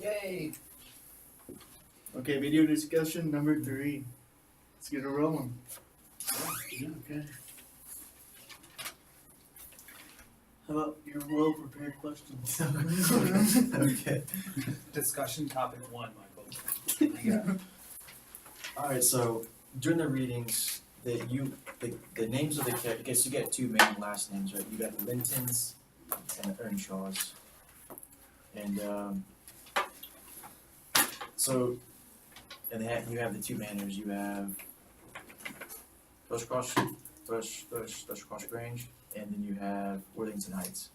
Yay! Okay, video discussion number 3. Let's get it rolling. Okay. How about your well-prepared questions? Okay. Discussion topic 1, Michael. Yeah. All right. So during the readings, the names of the characters. I guess you get two main last names, right? You got the Lintons and the Earnshaws, and you have the two manors. You have Thrushcross Grange, and then you have Worthington Heights,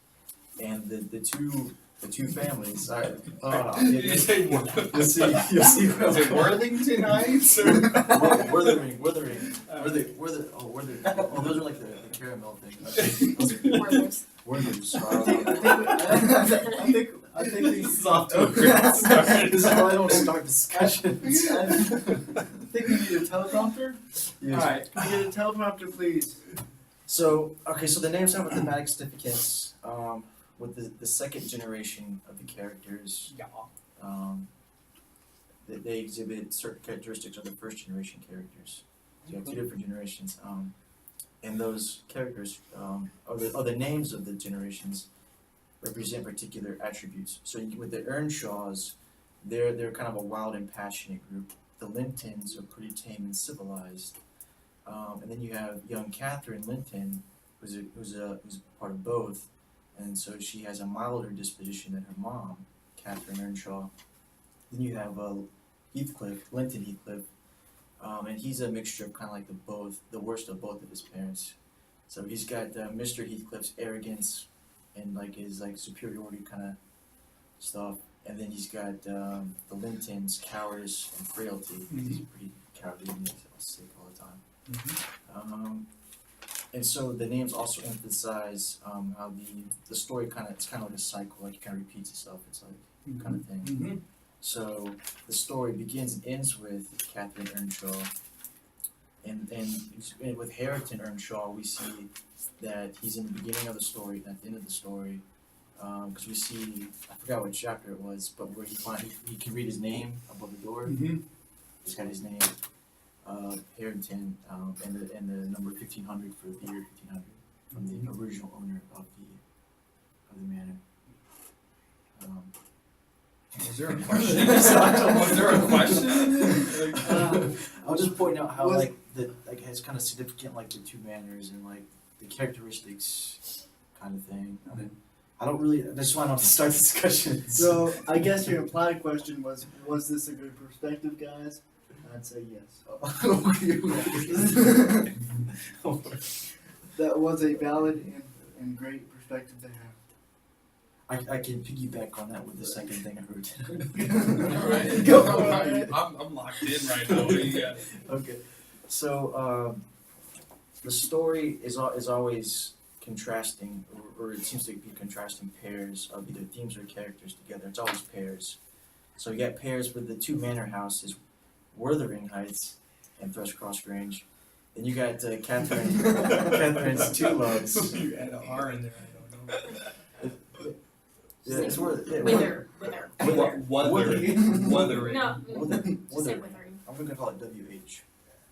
and the two families. All right. You say You'll see. Is it Worthington Heights? Wuthering. Oh, those are like the caramel things. Werther's. I think This is off to a great start. This is why I don't start discussions. I think we need a teleprompter. Yes. Alright. Can we get a teleprompter, please? So the names have thematic significance with the second generation of the characters. Yeah. They exhibit certain characteristics of the first generation characters. So you have two different generations. And those characters, or the names of the generations, represent particular attributes. So with the Earnshaws, they're kind of a wild and passionate group. The Lintons are pretty tame and civilized. And then you have young Catherine Linton, who's part of both, and so she has a milder disposition than her mom, Catherine Earnshaw. Then you have Linton Heathcliff, and he's a mixture of kind of like the worst of both of his parents. So he's got Mr. Heathcliff's arrogance and like his superiority kind of stuff, and then he's got the Lintons' cowardice and frailty. Mm-hmm. He's pretty cowardly and he's sick all the time. And so the names also emphasize how the story it's kind of like a cycle, like it kind of repeats itself. It's like kind of thing. Mm-hmm. So the story begins and ends with Catherine Earnshaw, and with Hareton Earnshaw, we see that he's in the beginning of the story and at the end of the story, because we see, I forgot what chapter it was, but where he can read his name above the door. Mm-hmm. He's got his name, Hareton, and the number 1500 for the year 1500 from the original owner of the manor. Was there a question? Was there a question? I'll just point out how it's kind of significant, like the two manors and like the characteristics kind of thing. I don't really. That's why I don't start discussions. So I guess your implied question was this a good perspective, guys? I'd say yes. That was a valid and great perspective to have. I can piggyback on that with the second thing I heard. Alright. Go for it. I'm locked in right now. What do you got? Okay, so the story is always contrasting, or it seems to be contrasting pairs of either themes or characters together. It's always pairs. So you got pairs with the two manor houses, Wuthering Heights and Thrushcross Grange. Then you got Catherine's two loves. You add an R in there. I don't know. Yeah, it's Wuthering. Wuthering. No, just say Wuthering. withering. I'm gonna call it WH.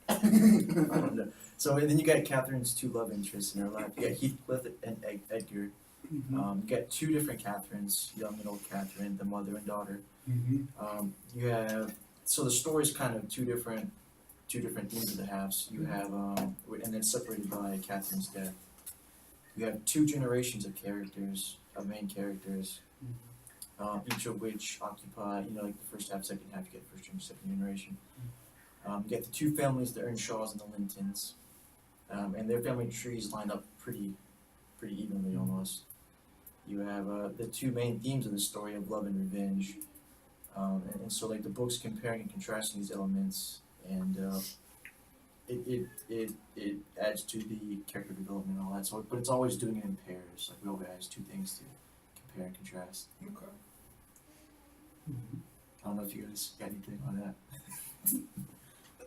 I don't know. So and then you got Catherine's two love interests in her life. You got Heathcliff and Edgar. You got two different Catherines, young and old Catherine, the mother and daughter. You have the story's kind of two different themes of the house. You have and then separated by Catherine's death. You have two generations of characters, of main characters, each of which occupy, like the first half, second half. You get first and second generation. You get the two families, the Earnshaws and the Lintons, and their family trees line up pretty evenly almost. You have the two main themes of the story of love and revenge, and so like the book's comparing and contrasting these elements, and it adds to the character development and all that. So, but it's always doing it in pairs. Like we always has two things to compare and contrast. Okay. I don't know if you guys got anything on that.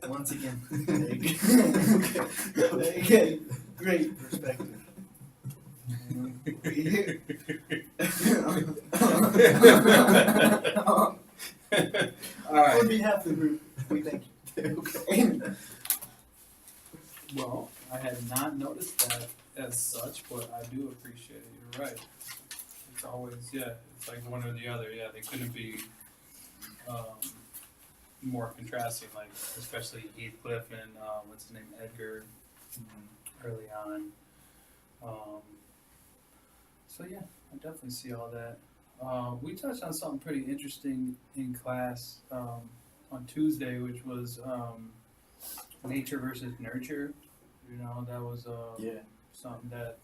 Once again, great perspective. Alright. On behalf of the group, we thank you. Okay. Well, I had not noticed that as such, but I do appreciate it. You're right. It's always, it's like one or the other. Yeah, they couldn't be more contrasting, like especially Heathcliff and what's his name, Edgar, early on. So yeah, I definitely see all that. We touched on something pretty interesting in class on Tuesday, which was nature versus nurture. You know, that was something that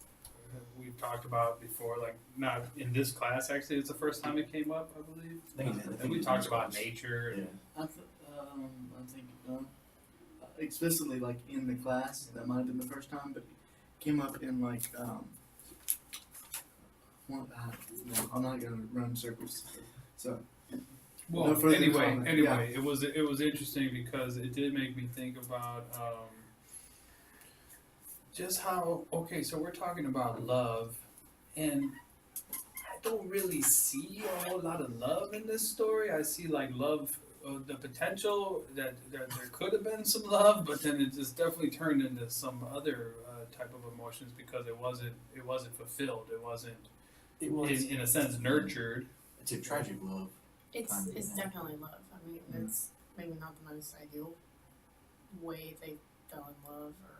we've talked about before, like not in this class actually. It's the first time it came up, I believe. And we talked about nature. Yeah. I think explicitly like in the class, that might have been the first time, but it came up in like no, I'm not gonna run circles. So Well, no further anyway, comment. it was interesting because it did make me think about just how so we're talking about love, and I don't really see a whole lot of love in this story. I see like love, the potential that there could have been some love, but then it just definitely turned into some other type of emotions because it wasn't fulfilled. It wasn't in a sense nurtured. It's a tragic love. It's definitely love. I mean, it's maybe not the most ideal way they fell in love or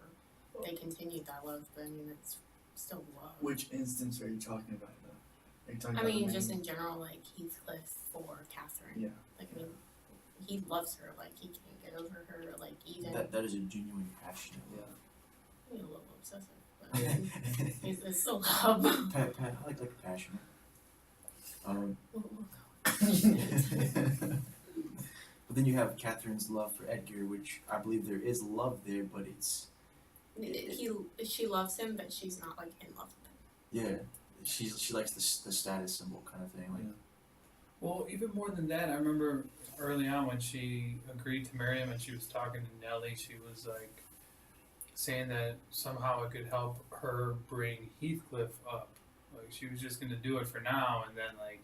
they continued that love, but I mean, it's still love. Which instance are you talking about though? Are you talking I about mean, the just main- in general, like Heathcliff for Catherine. Yeah. Like, I mean, he loves her. Like, he can't get over her. Like, even That is a genuine passion. maybe a little obsessive, but it's still love. Pat, I like passionate. But then you have Catherine's love for Edgar, which I believe there is love there, but She loves him, but she's not like in love with him. yeah, she likes the status symbol kind of thing. Like, Well, even more than that, I remember early on when she agreed to marry him and she was talking to Nellie, she was like saying that somehow it could help her bring Heathcliff up. Like she was just gonna do it for now and then like,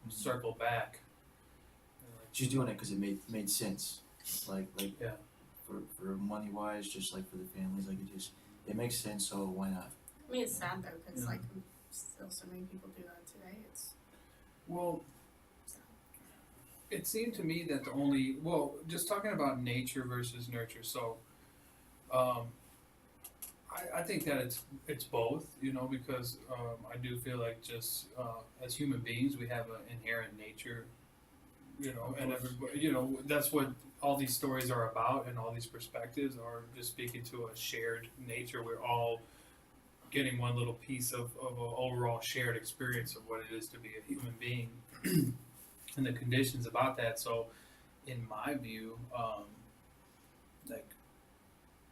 circle back. And, like, she's doing it because it made sense. Like Yeah. for money wise, just like for the families, like it makes sense. So why not? I mean, it's sad though, because like still so many people do that today. It's Well, sad. it seemed to me that just talking about nature versus nurture. So, I think that it's both, because I do feel like just as human beings we have an inherent nature, and everybody, that's what all these stories are about, and all these perspectives are just speaking to a shared nature. We're all getting one little piece of an overall shared experience of what it is to be a human being and the conditions about that. So in my view, like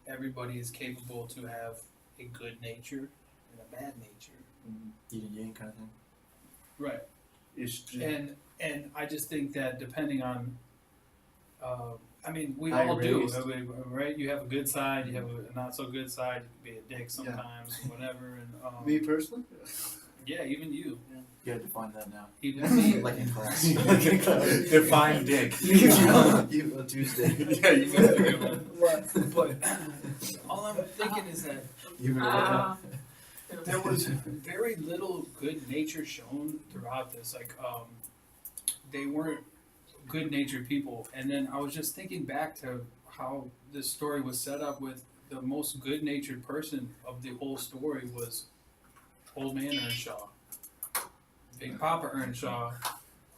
everybody is capable to have a good nature and a bad nature. Yin and yang kind of thing. Right. Ish. And I just think that depending on, we How all you're do, raised. right? You have a good side, you have a not so good side. You can be a dick sometimes, whatever. And Me personally? yeah, even you, You gotta define that now. even me. Like in class. Define dick. You on Tuesday. Yeah, you got to give one. But all I'm thinking is that You remember there was very little good nature shown throughout this. Like, they weren't good-natured people. And then I was just thinking back to how this story was set up with the most good-natured person of the whole story was Old Man Earnshaw, Big Papa Earnshaw,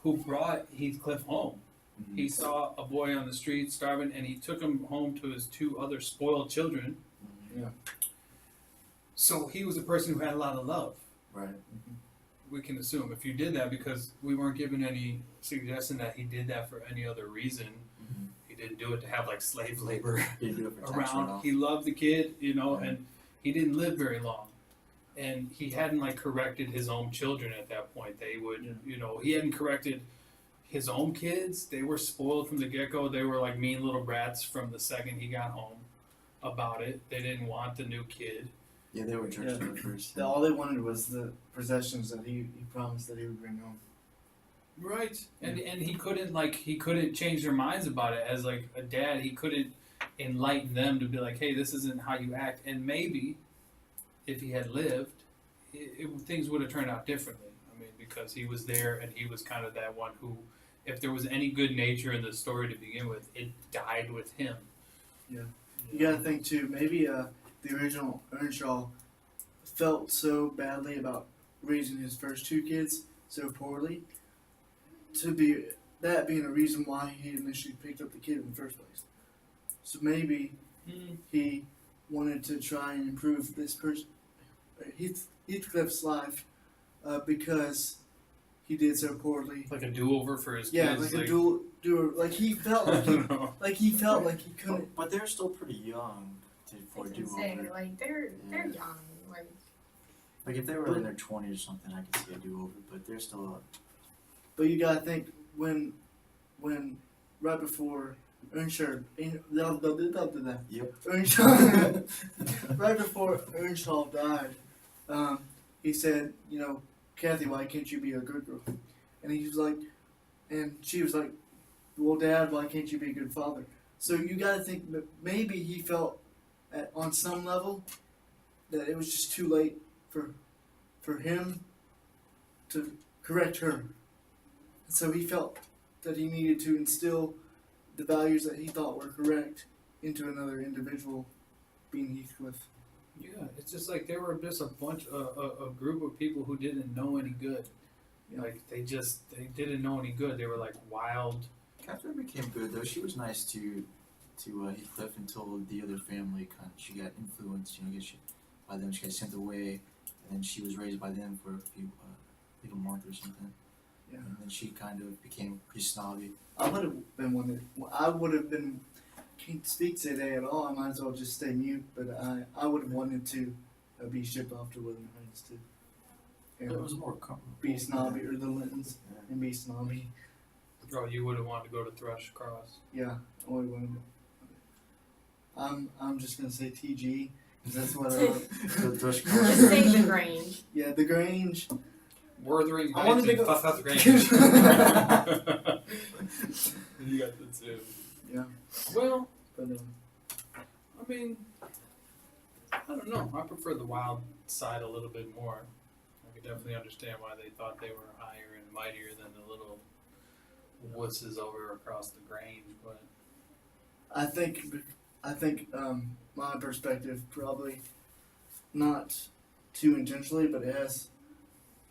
who brought Heathcliff home. He saw a boy on the street starving, and he took him home to his two other spoiled children. Yeah. So he was a person who had a lot of love. Right. We can assume if you did that, because we weren't given any suggestion that he did that for any other reason. He didn't do it to have like slave labor You do it for tax around. runoff. He loved the kid, Right. and he didn't live very long. And he hadn't like corrected his own children at that point. They would, he hadn't corrected his own kids. They were spoiled from the get-go. They were like mean little brats from the second he got home about it. They didn't want the new kid. Yeah, they were judged Yeah. at first. All they wanted was the possessions that he promised that he would bring home. Right, and he couldn't change their minds about it. As like a dad, he couldn't enlighten them to be like, hey, this isn't how you act. And maybe if he had lived, things would have turned out differently. I mean, because he was there and he was kind of that one who, if there was any good nature in the story to begin with, it died with him. Yeah. You gotta think too, maybe the original Earnshaw felt so badly about raising his first two kids so poorly, to be that being a reason why he initially picked up the kid in the first place. So maybe he wanted to try and improve this person, Heathcliff's life, because he did so poorly. Like a do-over for his Yeah, kids. like a doer. Like he felt like he, he couldn't. But they're still pretty young for a I can say, do-over. like, they're Yeah. young, like, Like if they were in their 20s or something, I could see a do-over. But they're still. But you gotta think when right before Earnshaw, Yep. Earnshaw, right before Earnshaw died, he said, you know, Kathy, why can't you be a good girl? And he was like, and she was like, well, Dad, why can't you be a good father? So you gotta think that maybe he felt on some level that it was just too late for him to correct her. So he felt that he needed to instill the values that he thought were correct into another individual, being Heathcliff. Yeah, it's just like they were just a bunch, a group of people who didn't know any good. Yeah. Like they didn't know any good. They were like wild. Catherine became good though. She was nice to Heathcliff until the other family she got influenced. You know, by them she got sent away, and then she was raised by them for a few, like a month or something. Yeah. And then she kind of became pretty snobby. I would have been one that I would have been. Can't speak today at all. I might as well just stay mute. But I would have wanted to be shipped off to Wuthering Heights too. But it was more comfortable. Be snobby, or the Lintons, Yeah. and be snobby. Oh, you would have wanted to go to Thrush Cross. Yeah, I would have. I'm just gonna say TG because that's what. The Thrush just Cross. say the Grange. Yeah, the Grange. Wuthering I wanted Heights to and go- Fuff Grange. You got the two. Yeah, Well, but I mean, I don't know. I prefer the wild side a little bit more. I could definitely understand why they thought they were higher and mightier than the little wusses over across the Grange, but I think my perspective probably not too intentionally, but it has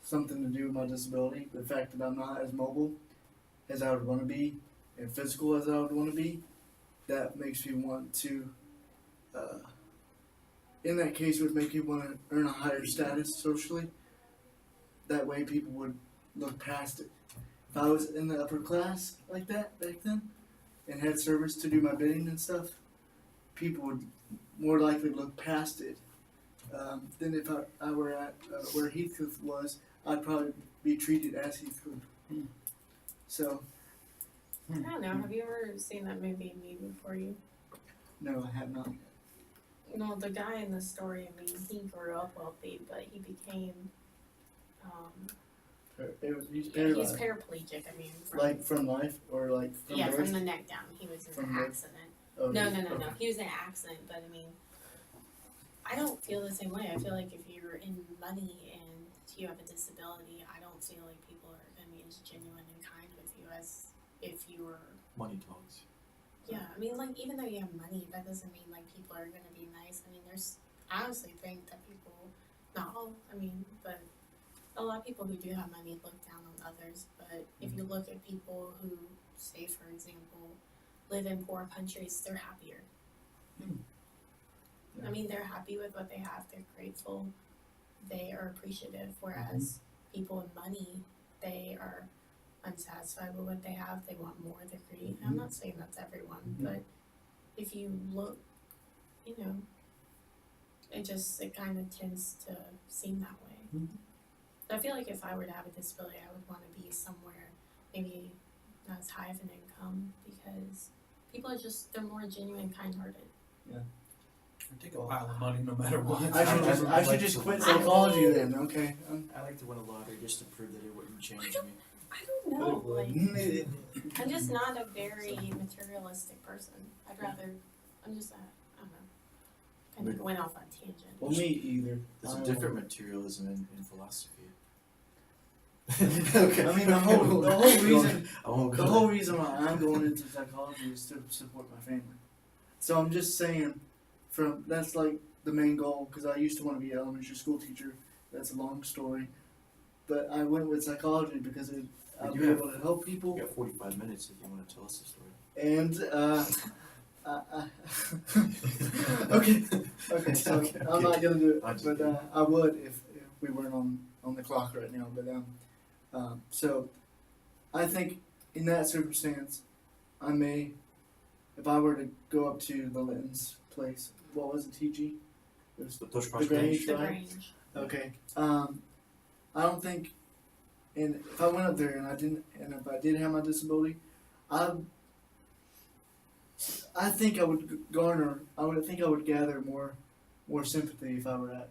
something to do with my disability. The fact that I'm not as mobile as I would want to be and physical as I would want to be, that makes me want to, in that case, would make me want to earn a higher status socially. That way people would look past it. If I was in the upper class like that back then and had servants to do my bidding and stuff, people would more likely look past it than if I were at where Heathcliff was. I'd probably be treated as Heathcliff. Hmm. So, I don't know. Have you ever seen that movie, Me Before You? no, I have not. No, the guy in the story, I mean, he grew up wealthy, but he became, He's he's paralyzed. paraplegic. I mean, Like from life or like from yeah, birth? from the neck down. He was in From an birth? accident. Oh, No. okay. He was in an accident, but I mean, I don't feel the same way. I feel like if you're in money and you have a disability, I don't feel like people are going to be as genuine and kind with you as if you were. Money talks. Yeah, I mean, like, even though you have money, that doesn't mean, like, people are going to be nice. I mean, I honestly think that people, not all, I mean, but a lot of people who do have money look down on others. But if you look at people who, say, for example, live in poor countries, they're happier. Yeah. I mean, they're happy with what they have, they're grateful, they are appreciative, whereas people in money, they are unsatisfied with what they have, they want more, they're greedy. I'm not saying that's everyone, but if you look, you know, it kind of tends to seem that way. So I feel like if I were to have a disability, I would want to be somewhere maybe not as high of an income, because people are just, they're more genuine, kind-hearted. I take a pile of money no matter what. I should just quit psychology then. Okay. I like to win a lottery just to prove that it wouldn't change me. I don't know. Like, I'm just not a very materialistic person. I'd rather. I'm just. I don't know. Kind of went off on tangent. Well, me either. There's a different materialism in philosophy. Okay. I mean, the whole reason I won't the go whole there. reason why I'm going into psychology is to support my family. So I'm just saying, that's like the main goal. Because I used to want to be an elementary school teacher. That's a long story, but I went with psychology because I'll be able to help people. You got 45 minutes if you want to tell us the story. And okay, so Okay. I'm not gonna do it, I just but did. I would if we weren't on the clock right now. But so I think in that circumstance, I may, if I were to go up to the Linton's place, what was it, TG? It was The push the push Grange, The right? range. Okay. I don't think, and if I went up there and if I did have my disability, I think I would think I would gather more sympathy if I were at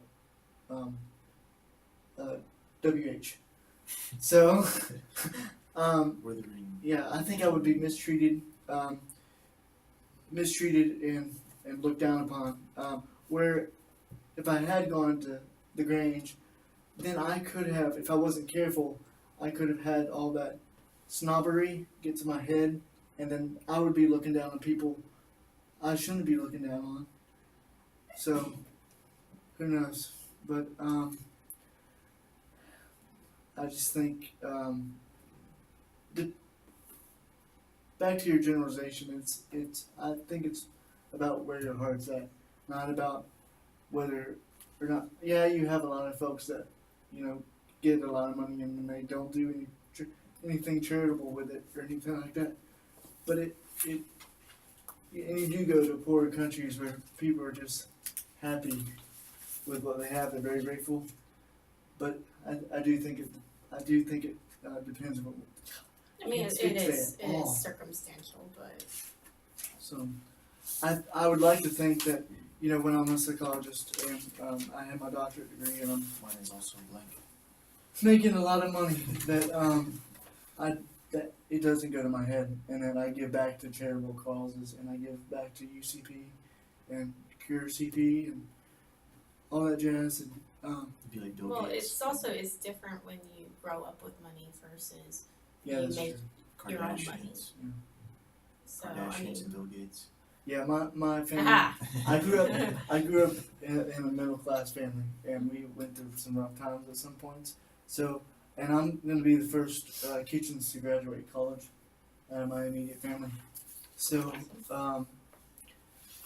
WH. So, Withering. yeah, I think I would be mistreated and looked down upon. Where if I had gone to the Grange, then I could have, if I wasn't careful, I could have had all that snobbery get to my head, and then I would be looking down on people I shouldn't be looking down on. So, who knows? But I just think back to your generalization. I think it's about where your heart's at, not about whether or not. Yeah, you have a lot of folks that get a lot of money and then they don't do anything charitable with it or anything like that. But and you do go to poorer countries where people are just happy with what they have. They're very grateful. But I do think it depends on. I mean, it Can't is say it all. circumstantial, but So, I would like to think that when I'm a psychologist and I have my doctorate degree and I'm Mine is also blank. making a lot of money, that that it doesn't go to my head, and that I give back to charitable causes, and I give back to UCP and Cure CP and all that jazz, and It'd be like Bill well, Gates. it's different when you grow up with money versus yeah, You that's make- true. your own money. Kardashians. so I Kardashians mean. and Bill Gates. Yeah, my family. Aha. I grew up in a middle class family, and we went through some rough times at some points. So, and I'm going to be the first Kitchens to graduate college out of my immediate family. So,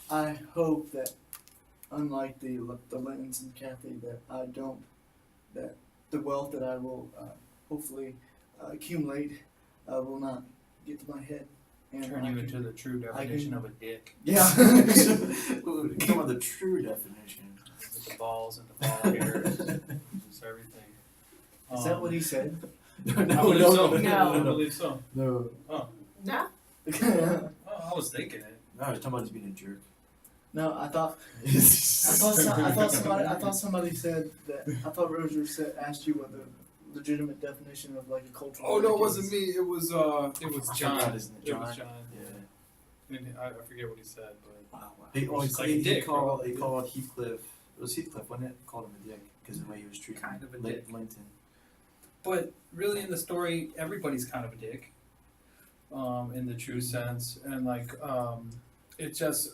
I hope that, unlike the Lintons and Kathy, that the wealth that I will hopefully accumulate will not get to my head. And Turn I you can- into the true definition of a dick. Yeah. Ooh, come on, the true definition. With the balls and the ball hairs, just everything. Is that what he said? No, I believe so. No. I believe so. No. Oh, No? oh, I was thinking it. No, I was talking about just being a jerk. No, I thought somebody said that. I thought Roger asked you what the legitimate definition of like a cultural. Oh no, dick it wasn't is. me. It was John. forgot, isn't it It was John? John. Yeah. And I forget what he said, but Wow, wow. It's like a dick, He called Heathcliff. It was Heathcliff, wasn't it? He called him a dick because of the way he was treating Kind of a Lin- dick. Linton. But really, in the story, everybody's kind of a dick, in the true sense, and like, it just,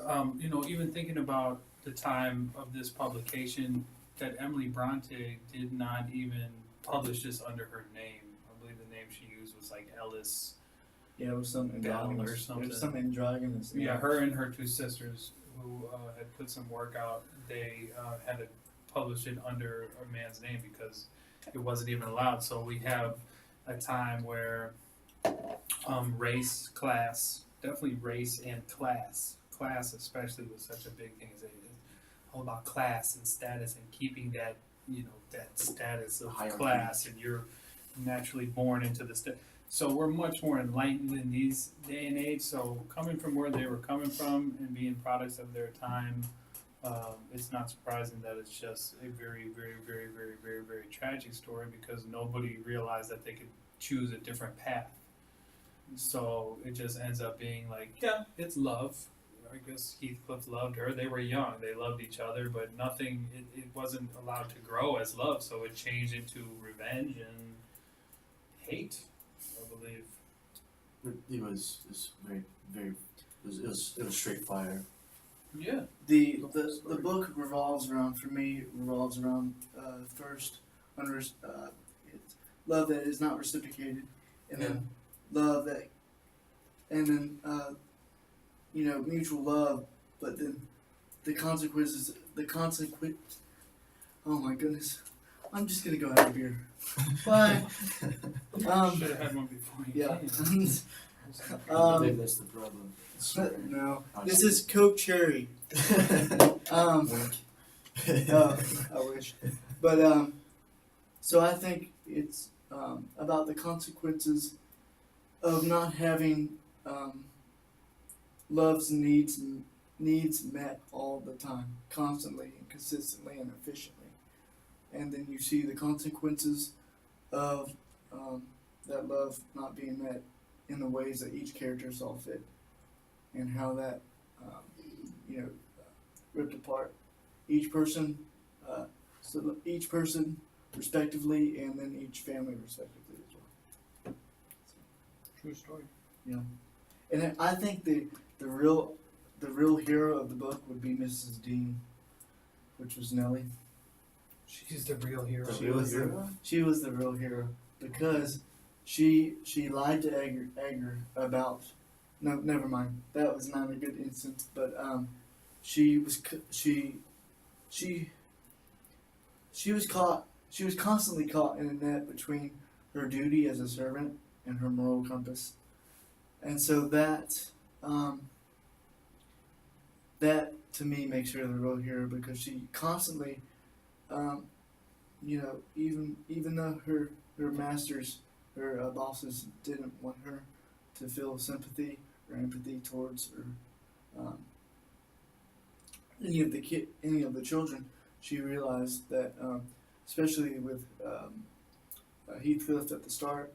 even thinking about the time of this publication, that Emily Bronte did not even publish this under her name. I believe the name she used was like Ellis. Yeah, it was some Bell or androgynous. It something. was some androgynous. Yeah, her and her two sisters, who had put some work out, they had to publish it under a man's name because it wasn't even allowed. So we have a time where race, class, definitely race and class especially was such a big thing. It's all about class and status and keeping that, that status of Hierarchy. class, and you're naturally born into the So we're much more enlightened in these day and age. So coming from where they were coming from and being products of their time, it's not surprising that it's just a very, very, very, very, very, very tragic story because nobody realized that they could choose a different path. So it just ends up being like, yeah, it's love. I guess Heathcliff loved her. They were young. They loved each other, but nothing. It wasn't allowed to grow as love. So it changed into revenge and hate, I believe. It was very very it was straight fire. Yeah. The book revolves around, for me, first it's love that is not reciprocated, and then love that, and then mutual love, but then the consequences. Oh my goodness, I'm just gonna go have a beer. Bye. Should have had one before you Yeah. came. Maybe that's the problem. No, this is Coke Cherry. Wink. I wish. But so I think it's about the consequences of not having love's needs met all the time, constantly and consistently and efficiently. And then you see the consequences of that love not being met in the ways that each character saw fit, and how that ripped apart each person, each person respectively, and then each family respectively as well. True story. And I think the real hero of the book would be Mrs. Dean, which was Nellie. She's the real hero. The She real was hero? She was the real hero because she lied to Edgar about. No, never mind. That was not a good instance. But she was caught. She was constantly caught in a net between her duty as a servant and her moral compass, and so that to me makes her the real hero, because she constantly, even though her masters, her bosses didn't want her to feel sympathy or empathy towards or any of the children, she realized that, especially with Heathcliff at the start,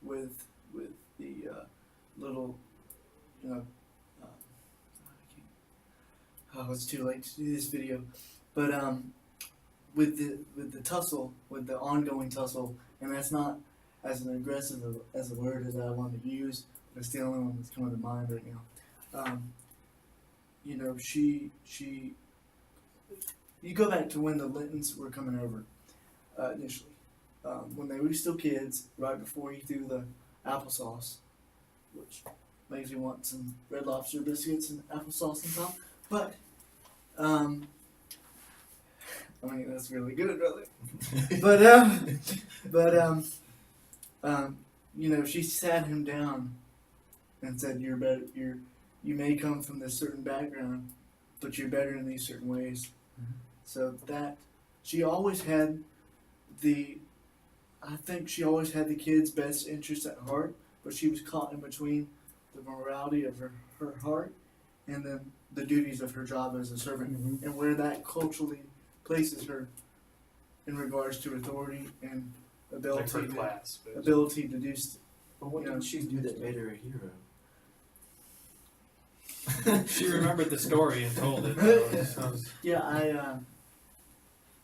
with the little, it's too late to do this video, but with the tussle, with the ongoing tussle, and that's not as an aggressive as a word as I want to use, but it's the only one that's coming to mind right now. She you go back to when the Lintons were coming over initially, when they were still kids, right before he threw the applesauce, which makes me want some Red Lobster biscuits and applesauce on top. But that's really good, brother. She sat him down and said, "You're better. You may come from this certain background, but you're better in these certain ways." Mm-hmm. So that she always had I think she always had the kids' best interests at heart, but she was caught in between the morality of her heart and then the duties of her job as a servant, and where that culturally places her in regards to authority and Like her ability class. But ability to do. But what did she do that made her a hero? she remembered the story and told it. So Yeah,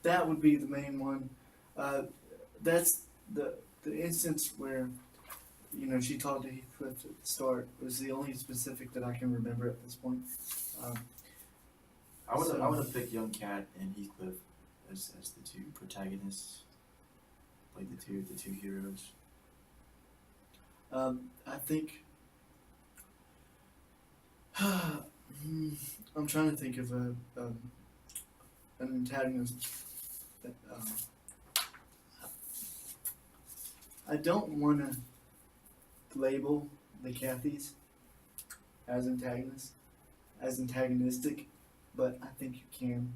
that would be the main one. That's the instance where, she talked to Heathcliff at the start was the only specific that I can remember at this point. I would have picked young Cat and Heathcliff as the two protagonists, like the two heroes. I think I'm trying to think of an antagonist. That, I don't want to label the Cathys as antagonistic, but I think you can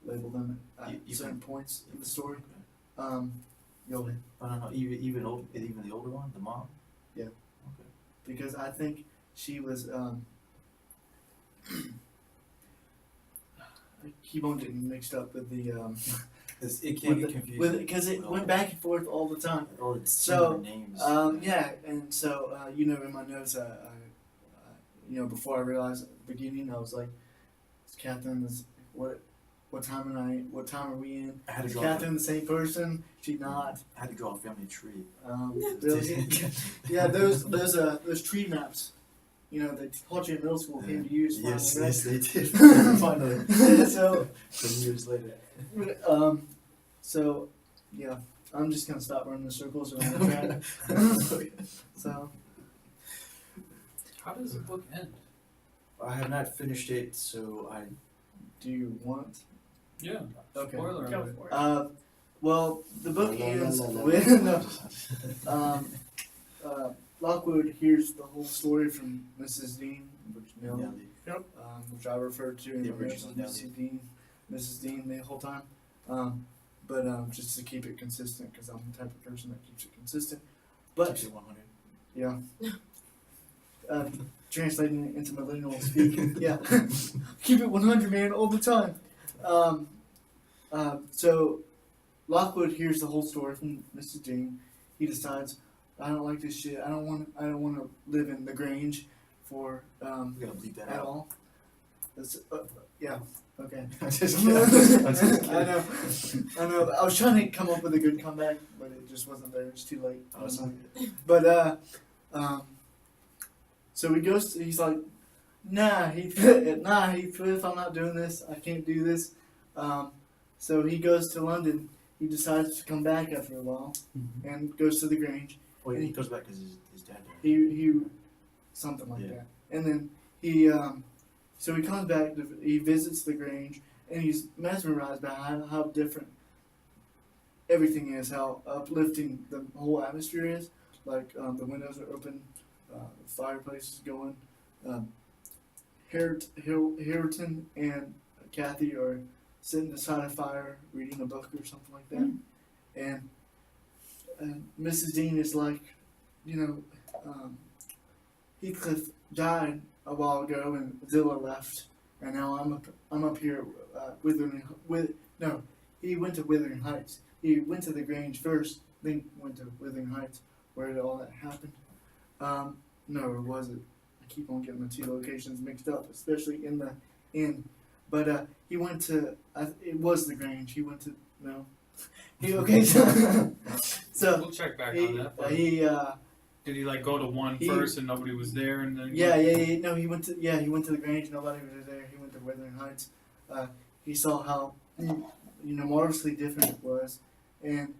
label them at You certain can. points in the story. Okay. Go ahead. I don't know. Even the older one, the mom. Yeah. Okay. Because I think she was. I keep on getting mixed up with the It can get confusing. because it went back and forth all the time. Oh, it's So, similar names. Yeah, and so you know, in my notes, you know, before I realized at the beginning, I was like, "Is Catherine this what time of night? What time are we in? I had to Is draw. Catherine the same person? She not? I had to draw a family tree. Really? Yeah, those tree maps, you know, that taught you in middle school came to use. Yes, Finally, yes, they did. Finally. right? So, Some years later. so yeah, I'm just gonna stop running in circles around the track. So. How does the book end? I have not finished it, so I. Do you want? Yeah. Okay. Spoiler Go alert. for it. Well, the book ends with Lockwood hears the whole story from Mrs. Dean, which I referred to in The the notes original as Mrs. Dean the whole time. But just to keep it consistent, because I'm the type of person that keeps it consistent. But Keeps it 100. yeah. Translating it into millennial speak. Yeah. Keep it 100, man, all the time. So Lockwood hears the whole story from Mrs. Dean. He decides, I don't like this shit. I don't want to live in the Grange for We're gonna bleep that at out. all. That's, yeah. Okay. I'm just kidding. I'm just kidding. I know. I was trying to come up with a good comeback, but it just wasn't there. It's too late. Oh, it's okay. But so he goes. He's like, nah, Heathcliff, I'm not doing this. I can't do this. So he goes to London. He decides to come back after a while and goes to the Grange. Wait, he goes back because his dad died. He something like Yeah. that. And then he so he comes back. He visits the Grange, and he's mesmerized by how different everything is, how uplifting the whole atmosphere is. Like the windows are open, the fireplace is going. Hareton and Kathy are sitting beside a fire reading a book or something like that. And Mrs. Dean is like, you know, Heathcliff died a while ago and Zilla left, and now I'm up here he went to Wuthering Heights. He went to the Grange first, then went to Wuthering Heights, where all that happened. No, or was it? I keep on getting the two locations mixed up, especially in the inn. But he went to, it was the Grange. He went to, no. Okay, so We'll check back he, on that. But did he like go to one he- first and nobody was there and then? yeah. No, he went to the Grange. Nobody was there. He went to Wuthering Heights. He saw how, marvelously different it was, and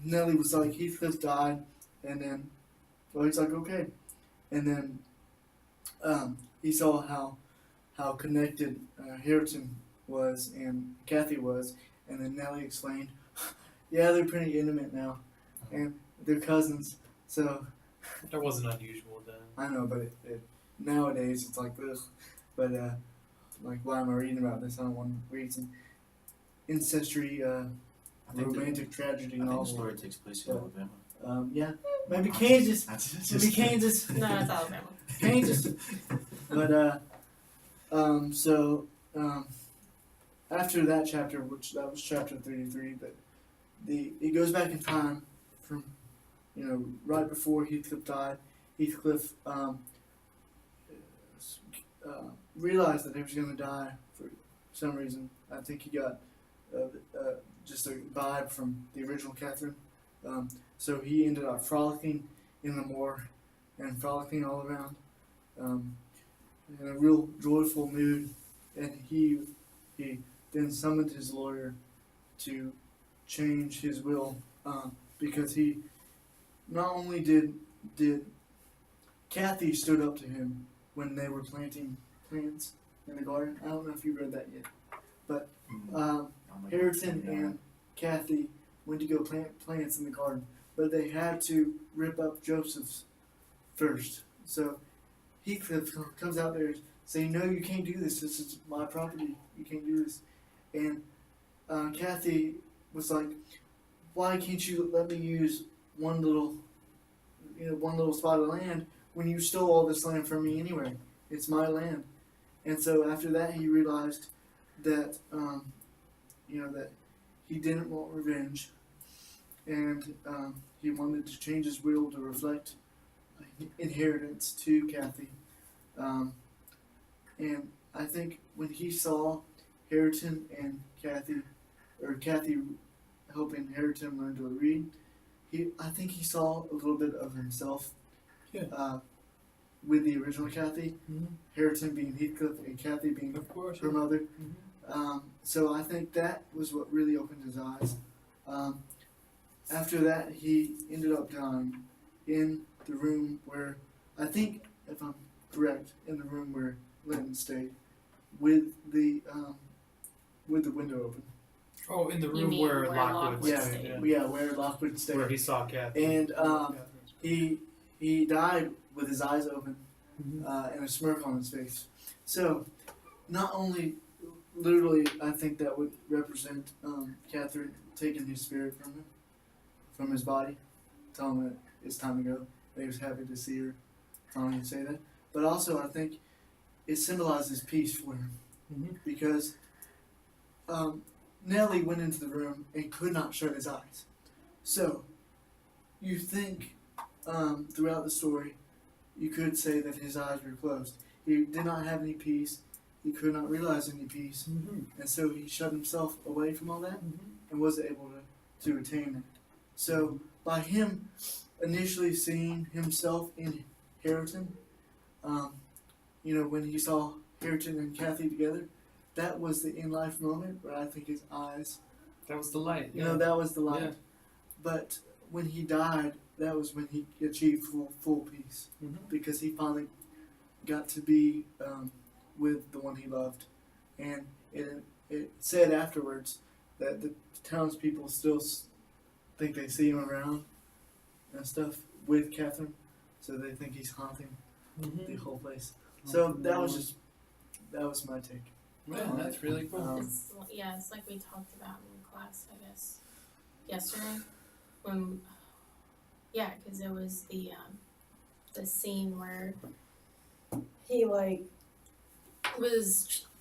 Nellie was like, Heathcliff died, and then, well, he's like, okay, and then he saw how connected Hareton was and Kathy was, and then Nellie explained, yeah, they're pretty intimate now, and they're cousins, so. That wasn't unusual then. I know, but nowadays it's like, ugh. But like, why am I reading about this? I don't want to read some ancestry, I think romantic tragedy I think the novel. story takes place in Alabama. Yeah, maybe Kansas. Just Maybe kidding. Kansas. No, it's Alabama. Kansas. But after that chapter, which that was chapter 33, but it goes back in time from, right before Heathcliff died. Heathcliff realized that he was going to die for some reason. I think he got just a vibe from the original Catherine. So he ended up frolicking in the moor and frolicking all around in a real joyful mood. And he then summoned his lawyer to change his will because he not only did Kathy stood up to him when they were planting plants in the garden. I don't know if you read that yet, but Hareton and Kathy went to go plant plants in the garden, but they had to rip up Joseph's first. So Heathcliff comes out there saying, "No, you can't do this. This is my property. You can't do this." And Kathy was like, "Why can't you let me use one little spot of land when you stole all this land from me anyway? It's my land." And so after that, he realized that that he didn't want revenge, and he wanted to change his will to reflect inheritance to Kathy. And I think when he saw Harrington and Kathy, or Kathy helping Harrington learn to read, I think he saw a little bit of himself. Yeah. With the original Kathy, Mm-hmm. Harrington being Heathcliff and Kathy being Of course. her mother. Mm-hmm. So I think that was what really opened his eyes. After that, he ended up dying in the room where, I think, if I'm correct, in the room where Linton stayed, with the window open. Oh, in the You room mean where where Lockwood Lockwood Yeah, stayed. stayed. yeah, where Lockwood stayed. Where he saw Kathy. And Catherine's- he died with his eyes open Mhm. and a smirk on his face. So, not only literally, I think that would represent Catherine taking his spirit from his body, telling him that it's time to go. That he was happy to see her, telling him to say that. But also, I think it symbolizes peace for him Mhm. because Nellie went into the room and could not shut his eyes. So, you think throughout the story, you could say that his eyes were closed. He did not have any peace. He could not realize any peace. Mhm. And so he shut himself away from all that Mhm. and wasn't able to attain it. So by him initially seeing himself in Harrington, when he saw Harrington and Kathy together, that was the in life moment where I think his eyes, That was the light. that was the light. Yeah. But when he died, that was when he achieved full peace Mhm. because he finally got to be with the one he loved, and it said afterwards that the townspeople still think they see him around and stuff with Catherine, so they think he's haunting the Mhm. whole place. So that was my take. Yeah, that's really cool. It's like we talked about in class, I guess, yesterday. Because it was the scene where he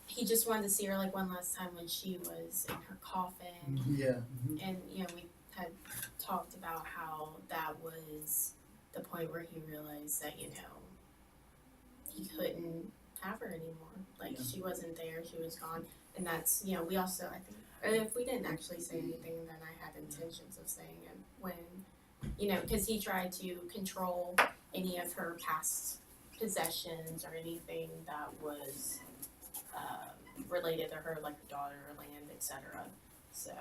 he just wanted to see her one last time when she was in her coffin, Yeah. and we had talked about how that was the point where he realized that he couldn't have her anymore. Yeah. She wasn't there, she was gone, and that's we also I think if we didn't actually say anything, then I had intentions of saying it when because he tried to control any of her past possessions or anything that was related to her, like her daughter, land, etc. So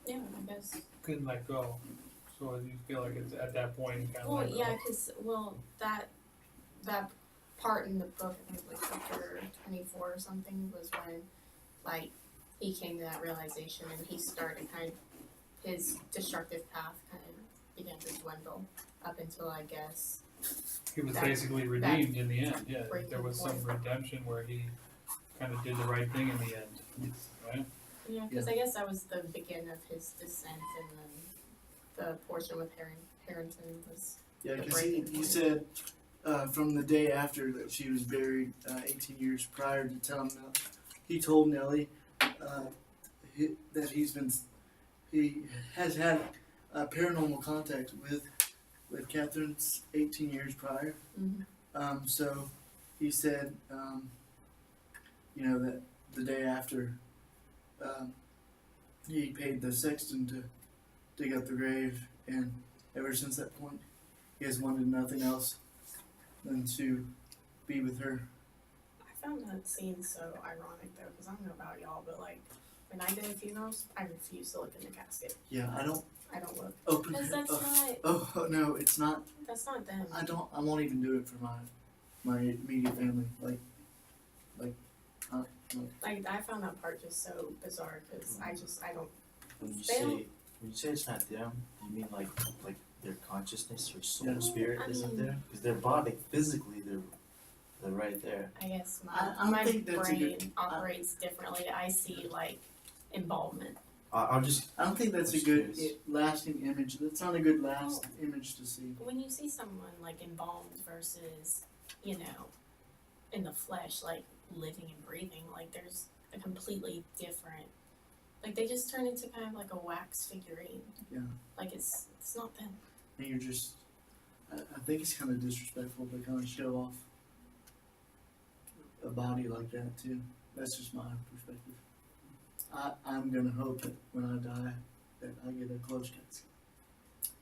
yeah, I guess. Couldn't let go. So you feel like it's at that point kind of Well, let yeah, go. because that part in the book, I think it was chapter 24 or something, was when he came to that realization and he started his destructive path began to dwindle up until I guess He was that- basically redeemed in the end. Yeah, breaking there was some point. redemption where he kind of did the right thing in the end. Right? Yeah, because I guess that was the beginning of his descent, and then the portion with Harrington was Yeah, The because breaking he point. said from the day after that she was buried, 18 years prior to telling he told Nellie that he has had paranormal contact with Catherine's 18 years prior. So he said, that the day after he paid the sexton to dig up the grave, and ever since that point, he has wanted nothing else than to be with her. I found that scene so ironic though, because I don't know about y'all, but when I go to funerals, I refuse to look in the casket. Yeah, I don't I don't look. open Because it. that's not Oh no, it's not. that's not them. I won't even do it for my immediate family. I found that part just so bizarre because I don't. When you They say don't- when you say it's not them, you mean like their consciousness or soul Yeah. spirit I isn't mean- there? Because their body physically they're right there. I guess I my think that's a brain good- operates differently. I see involvement. I'll just I don't think that's a Just good curious. lasting image. That's not a good last image to see. When you see someone embalmed versus in the flesh, living and breathing, a completely different. Like they just turn into kind of like a wax figurine. Yeah. Like it's not them. And you're just, I think it's kind of disrespectful to kind of show off a body like that too. That's just my perspective. I'm gonna hope that when I die, that I get a close casket.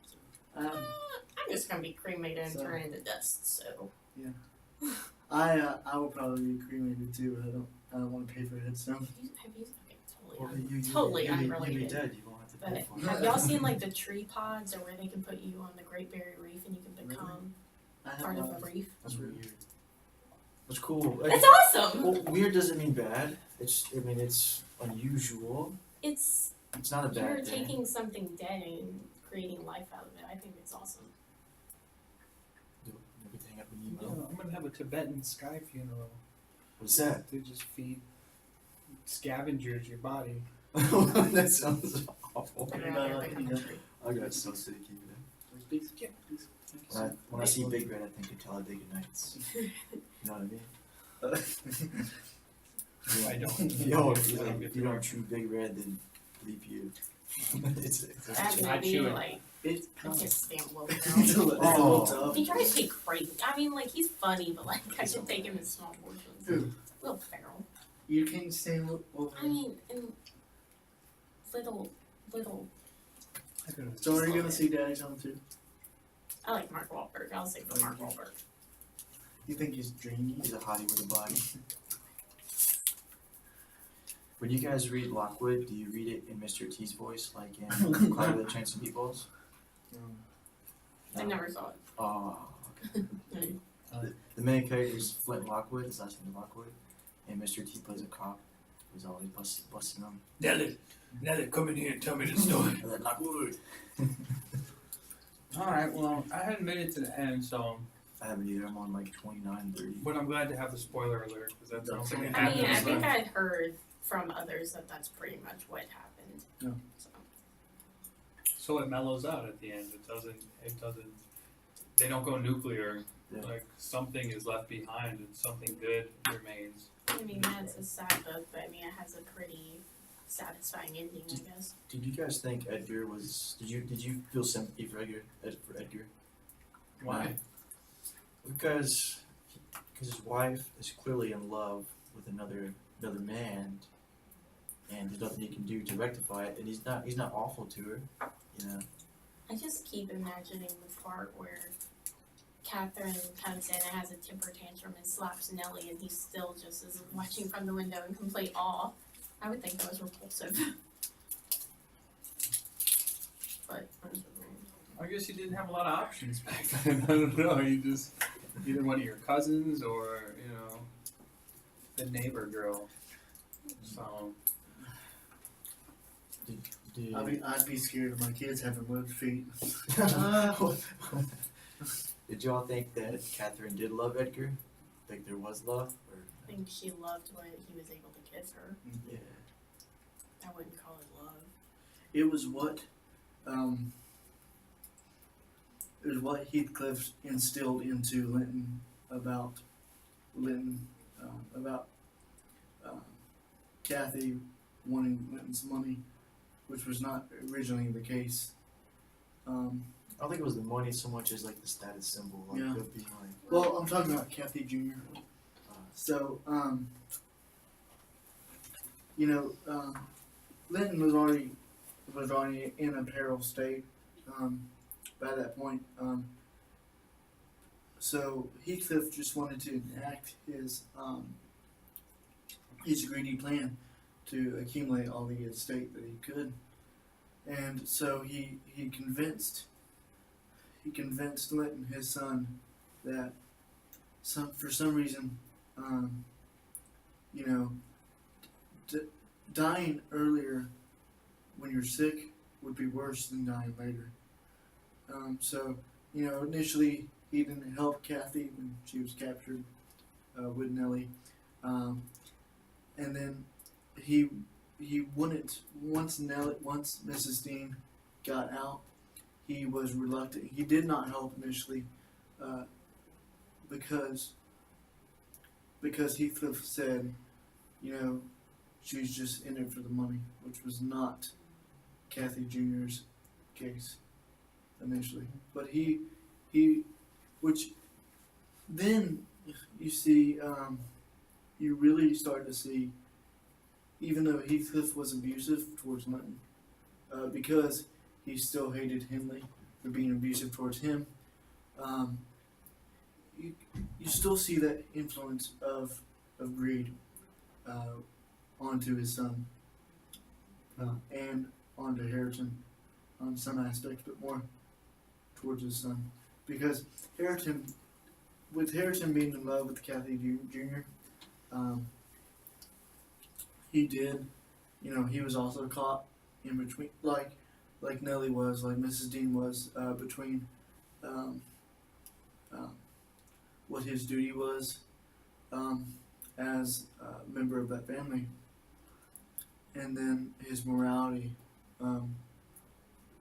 So, I'm just gonna be cremated and So- turn into dust. So I will probably be cremated too, but I don't want to pay for a headstone. have you okay, Well, totally. you, Totally you'll be unrelated. dead. You won't have to pay But for it. have y'all seen like the tree pods or where they can put you on the Great Barrier Reef and you can become I have part of not. the reef? That's weird. That's cool. Like, That's awesome. well, weird doesn't mean bad. It's unusual. It's It's not a you're bad thing. taking something dead and creating life out of it. I think it's awesome. Everything up in Yeah, emo. I'm gonna have a Tibetan sky funeral. What's that? They just feed scavengers your body. That sounds awful. I'd Yeah, rather like, become you a know. tree. I got so sick even. Please. When I see Big Red, I think of Talladega Nights. You know what I mean? I don't. Yo, if you don't chew Big Red, then bleep you. it's That I movie, chew it. like, It's I kind can't stand Will of Ferrell. a little tough. He tries to be crazy. I mean, like, he's funny, but, like, I can take him in small portions. Who? Will Ferrell. You can't stand what? I mean, in little. I could've- So are you gonna see Daddy's Home too? I like Mark Wahlberg. I'll say for Mark Wahlberg. You think he's dreamy? He's a hottie with a body. When you guys read Lockwood, do you read it in Mr. T's voice, like in Clyde with the Chance of Meatballs? I never saw it. Oh, okay. The main character is Flint Lockwood, his last name is Lockwood, and Mr. T plays a cop who's always busting him. Nelly, come in here and tell me the story. And then Lockwood! Alright, well, I hadn't made it to the end, so, I haven't either, I'm on like 29, 30. but I'm glad to have the spoiler alert, because that sounds like it I mean, I happens. think I'd heard from others that that's pretty much what happened. Yeah. So, So it mellows out at the end, they don't go nuclear, Yeah. like, something is left behind and something good remains. I mean, that's a sad book, but I mean, it has a pretty satisfying ending, I guess. Did you guys think Edgar was? Did you feel sympathy for Edgar? Why? Because his wife is clearly in love with another man, and there's nothing he can do to rectify it. And he's not awful to her, you know. I just keep imagining the part where Catherine comes in and has a temper tantrum and slaps Nellie, and he still just is watching from the window in complete awe. I would think that was repulsive. But I guess you didn't have a lot of options back then. I don't know. You just either one of your cousins or the neighbor girl. So Did, I'd be scared of my kids having webbed feet. did y'all think that Catherine did love Edgar? Think there was love? Or I think she loved what he was able to give her. yeah. I wouldn't call it love. It was what Heathcliff instilled into Linton about Kathy wanting Linton's money, which was not originally the case. I don't think it was the money so much as like the status symbol, like Yeah. of being like. Well, I'm talking about Kathy Jr. So, Linton was already in a peril state by that point. So Heathcliff just wanted to enact his greedy plan to accumulate all the estate that he could, and so he convinced Linton, his son, that for some reason, dying earlier when you're sick would be worse than dying later. Initially he didn't help Kathy when she was captured with Nellie, and then he wouldn't once Mrs. Dean got out. He was reluctant. He did not help initially because Heathcliff said, she's just in it for the money, which was not Kathy Jr.'s case initially. But he, which then you see, you really start to see, even though Heathcliff was abusive towards Linton, because he still hated Hindley for being abusive towards him, you still see that influence of greed onto his son and onto Hareton on some aspects, but more towards his son. Because Hareton being in love with Kathy Jr., he did, he was also caught in between, like Nellie was, like Mrs. Dean was, between what his duty was as a member of that family, and then his morality.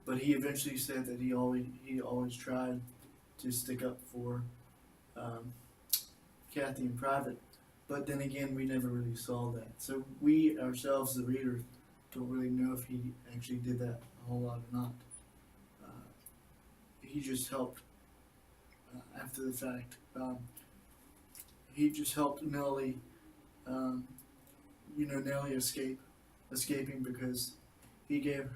But he eventually said that he always tried to stick up for Kathy in private. But then again, we never really saw that. So we ourselves, the reader, don't really know if he actually did that a whole lot or not. He just helped after the fact. He just helped Nellie, Nellie escaping because he gave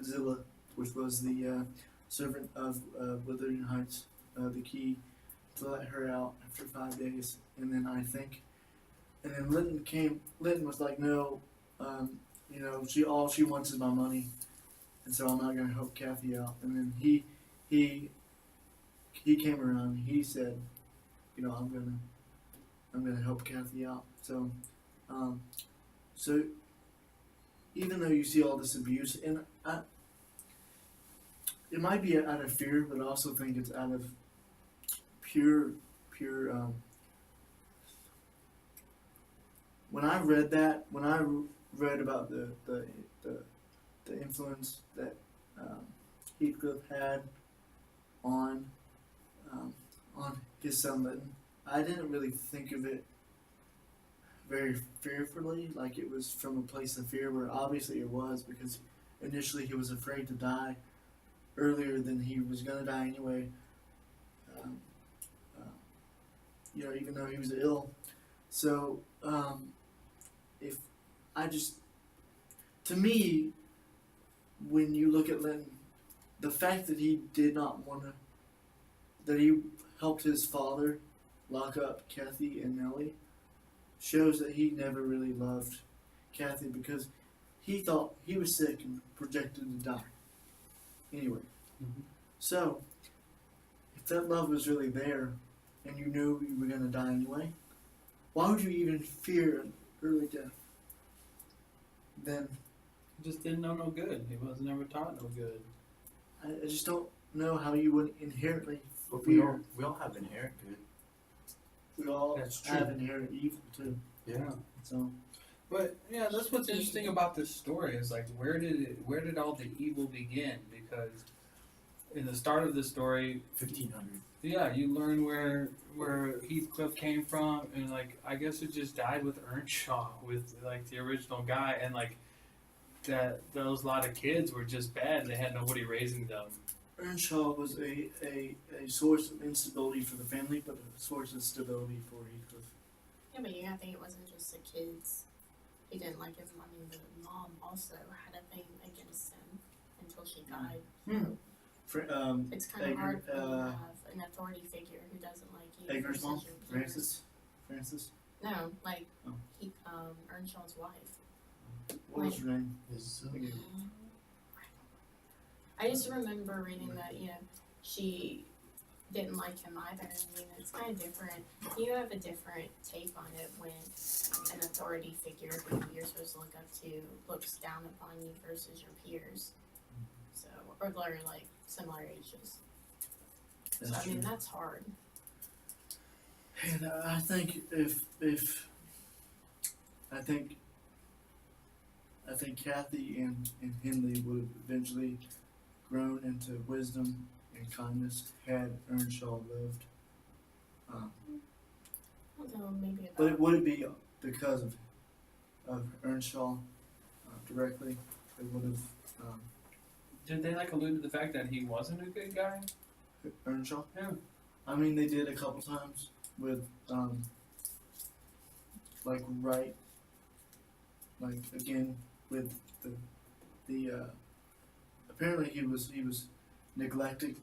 Zilla, which was the servant of Wuthering Heights, the key to let her out after 5 days. And then Linton was like, no, all she wants is my money, and so I'm not gonna help Kathy out. And then he came around and he said, I'm gonna help Kathy out. So even though you see all this abuse, and it might be out of fear, but I also think it's out of pure. When I read about the influence that Heathcliff had on his son Linton, I didn't really think of it very fearfully, like it was from a place of fear, where obviously it was, because initially he was afraid to die earlier than he was going to die anyway, even though he was ill. So to me, when you look at Linton, the fact that he did not want to, that he helped his father lock up Kathy and Nellie, shows that he never really loved Kathy, because he thought he was sick and projected to die anyway. Mm-hmm. So, if that love was really there, and you knew you were going to die anyway, why would you even fear an early death? Then He just didn't know no good. He was never taught no good. I just don't know how you would inherently But fear. we all have inherent good. We all That's true. have inherent evil too. Yeah. So But yeah, that's what's interesting about this story is like where did all the evil begin? Because in the start of the story, 1500. yeah, you learn where Heathcliff came from, and like I guess it just died with Earnshaw, with like the original guy, and like that those lot of kids were just bad. They had nobody raising them. Earnshaw was a source of instability for the family, but a source of stability for Heathcliff. Yeah, but you gotta think it wasn't just the kids. He didn't like his mommy, but mom also had a thing against him until she died. So it's kind of hard for you to have an authority figure who doesn't like you. Edgar's versus mom, your peers. Francis. No, like Oh. Earnshaw's wife. What was her name? I just remember reading that, she didn't like him either. I mean, it's kind of different. You have a different take on it when an authority figure who you're supposed to look up to looks down upon you versus your peers. So, or they're like similar ages. That's so, I mean, true. that's hard. And I think I think Kathy and Hindley would have eventually grown into wisdom and kindness had Earnshaw lived. I don't know, maybe about. But it would be because of of Earnshaw directly, they would have Did they like allude to the fact that he wasn't a good guy? Earnshaw. Yeah. I mean, they did a couple times with like right, like again with the apparently he was neglected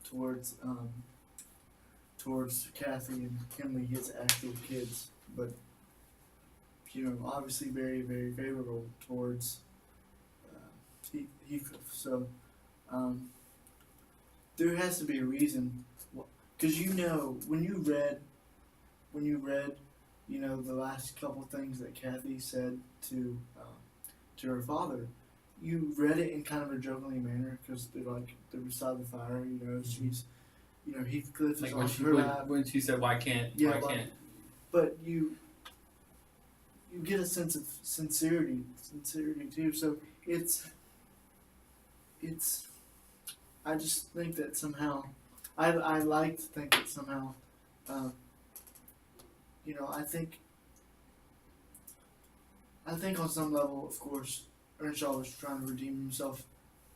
towards towards Kathy and Henley, his actual kids, but you know, obviously very, very favorable towards Heathcliff. So there has to be a reason, because you know when you read, you know, the last couple things that Kathy said to her father, you read it in kind of a jokingly manner because they're like they're beside the fire. You know, she's, you know, Heathcliff is Like on her lap. when she said, "Why can't?" Yeah, why like- can't? But you get a sense of sincerity too. So it's I just think that somehow I like to think that somehow you know, I think on some level, of course, Earnshaw was trying to redeem himself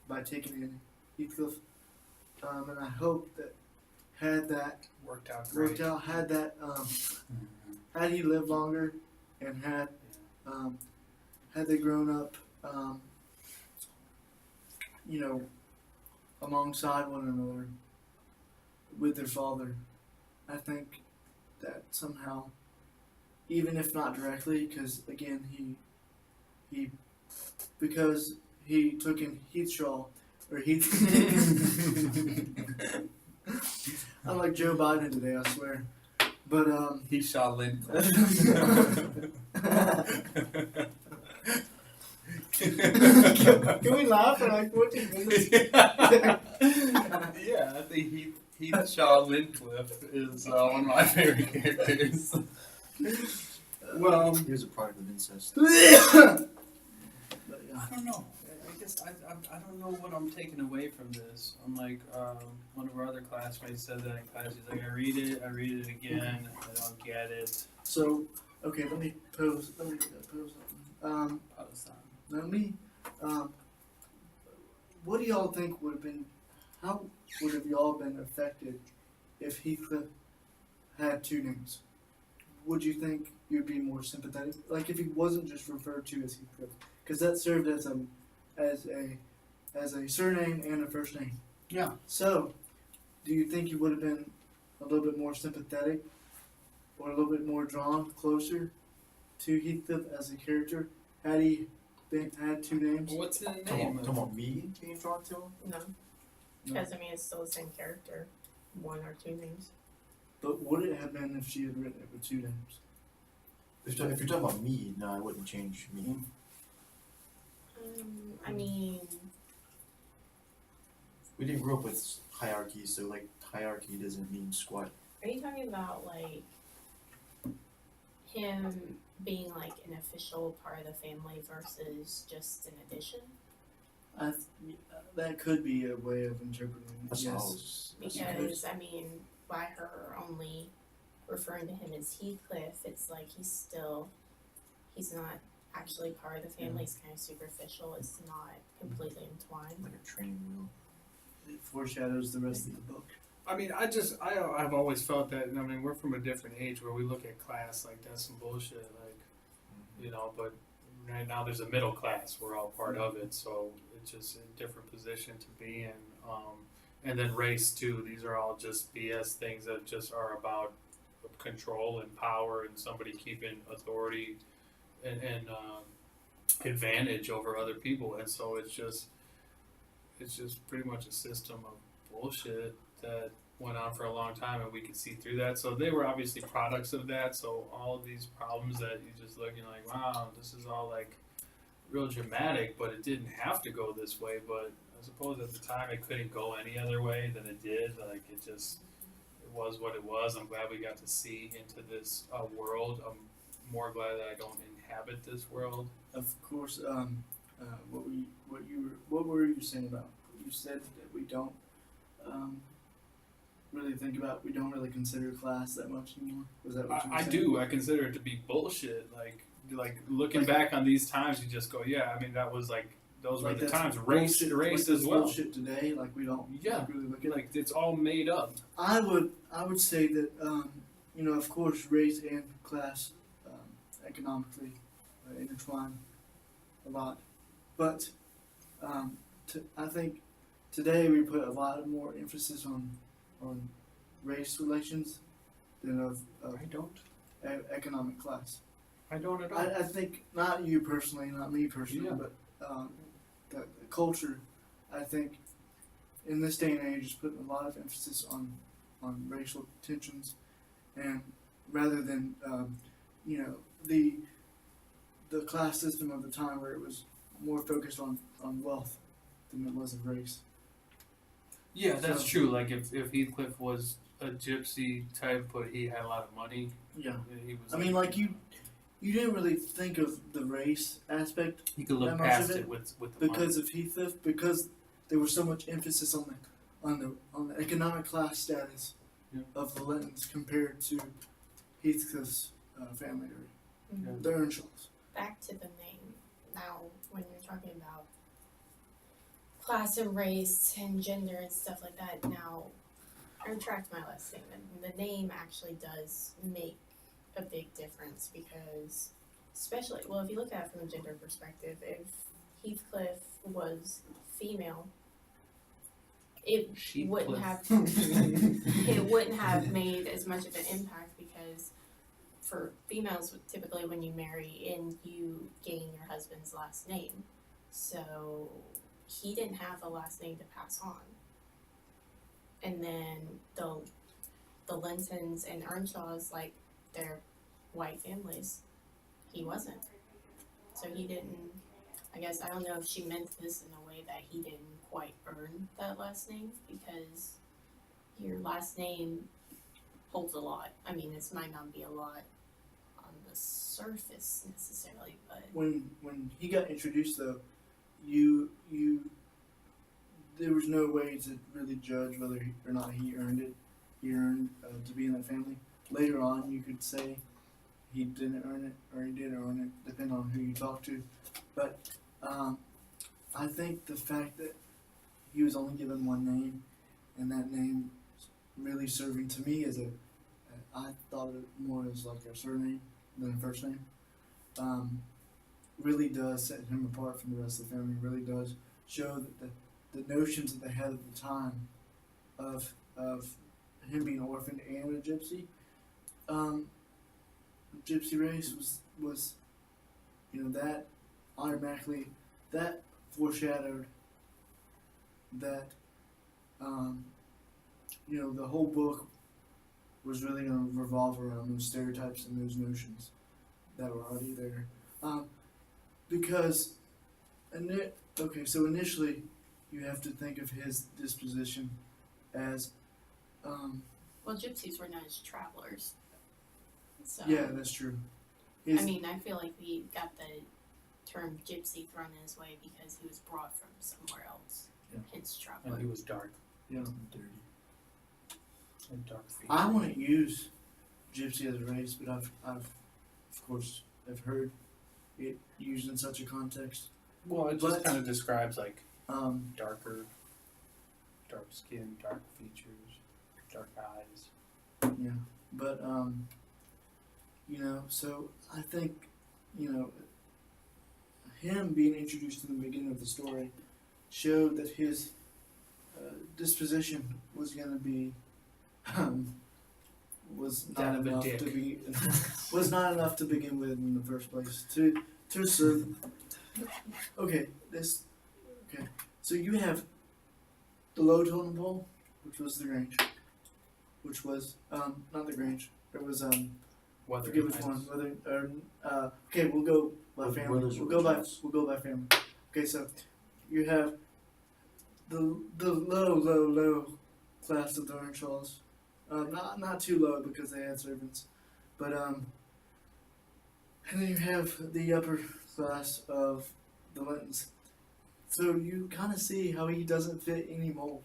by taking in Heathcliff, and I hope that had that Worked out great. worked out, had that had he lived longer, and had they grown up, you know, alongside one another with their father, I think that somehow, even if not directly, because again he because he took in Heathshaw or Heath. I'm like Joe Biden today, I swear. But He shot Lynn. Can we laugh for like 14 minutes? Yeah, I think Heath Shaw Lindcliffe is one of my favorite characters. Well, He was a product of incest. But, yeah. I don't know. I guess I don't know what I'm taking away from this. I'm like, one of our other classmates said that in class. He's like, I read it again. I don't get it. So, okay, let me pose something. Now me, what do y'all think would have been, how would have y'all been affected if Heathcliff had two names? Would you think you'd be more sympathetic? Like if he wasn't just referred to as Heathcliff, because that served as a surname and a first name. Yeah. So, do you think you would have been a little bit more sympathetic, or a little bit more drawn closer to Heathcliff as a character had he had two names? What's the Come name? on, come on, me being drawn to him? No, because I mean it's still the same character, one or two names. But would it have been if she had written it with two names? If you're talking about me, no, I wouldn't change me. I mean, We didn't grow up with hierarchy, so like hierarchy doesn't mean squat. are you talking about like him being like an official part of the family versus just an addition? That could be a way of interpreting it. That's all. Yes. Because I mean, by her only referring to him as Heathcliff, it's like he's not actually part of the family. It's kind of superficial. It's not completely entwined. Like a training wheel. It foreshadows the rest of the book. I mean, I've always felt that. I mean, we're from a different age where we look at class like that's some bullshit. Like, you know, but right now there's a middle class. We're all part of it, so it's just a different position to be in. And then race too. These are all just BS things that just are about control and power and somebody keeping authority and advantage over other people. And so it's just pretty much a system of bullshit that went on for a long time, and we could see through that. So they were obviously products of that. So all of these problems that you just look and like, wow, this is all like real dramatic, but it didn't have to go this way. But I suppose at the time it couldn't go any other way than it did. Like it was what it was. I'm glad we got to see into this world. I'm more glad that I don't inhabit this world. Of course, what were you saying about? You said that we don't we don't really consider class that much anymore. Was that what you were I saying? do. I consider it to be bullshit. Like like looking back on these times, you just go, yeah. I mean, that was like those were Like the that's times. Race bullshit, as like this well. bullshit today, like we don't Yeah. like, really look at. Like it's all made up. I would say that of course race and class economically intertwine a lot, but I think today we put a lot more emphasis on race relations than of I don't. economic class. I don't at all. I think not you personally, not me personally, Yeah. but the culture. I think in this day and age is putting a lot of emphasis on racial tensions, and rather than the class system of the time where it was more focused on wealth than it was of race. Yeah, that's So- true. Like if Heathcliff was a gypsy type, but he had a lot of money, Yeah, he was. I mean, like you didn't really think of the race aspect he could look that much past of it it with the because of Heathcliff, because there was so much emphasis on the economic class status Yeah. of the Lintons compared to Heathcliff's family or Mhm. the Earnshaws. Back to the name. Now, when you're talking about class and race and gender and stuff like that, now I retract my last statement. The name actually does make a big difference because, especially, well, if you look at it from a gender perspective, if Heathcliff was female, it wouldn't have it wouldn't have made as much of an impact because for females, typically when you marry in, you gain your husband's last name. So he didn't have a last name to pass on. And then the Lintons and Earnshaws, like they're white families, he wasn't. So he didn't. I guess I don't know if she meant this in a way that he didn't quite earn that last name because your last name holds a lot. I mean, this might not be a lot on the surface necessarily, but When he got introduced, though, there was no way to really judge whether or not he earned it. He earned to be in that family. Later on, you could say he didn't earn it or he did earn it, depending on who you talk to. But I think the fact that he was only given one name, and that name really serving to me as I thought of it more as like a surname than a first name. Really does set him apart from the rest of the family. Really does show that the notions that they had at the time of him being orphaned and a gypsy, gypsy race was that automatically that foreshadowed that the whole book was really going to revolve around those stereotypes and those notions that were already there. Because, so initially, you have to think of his disposition as, well, gypsies were known as travelers. So yeah, that's true. I mean, I feel like we got the term gypsy thrown in his way because he was brought from somewhere else. Yeah. Hence And traveler. he was dark yeah. Dirty. and dark feet. I wouldn't use gypsy as a race, but I've of course I've heard it used in such a context. Well, it But- just kind of describes like Um, dark skin, dark features, dark eyes. yeah, but so I think him being introduced in the beginning of the story showed that his disposition was going to be was That not of a enough dick. to be was not enough to begin with in the first place to serve. Okay, so you have the low totem pole, which was the Grange, which was not the Grange. There was Whether forget which one. Okay, we'll go by With family. brothers or We'll go by Charles? family. Okay, so you have the low class of the Earnshaws. Not too low because they had servants, but and then you have the upper class of the Lintons. So you kind of see how he doesn't fit any mold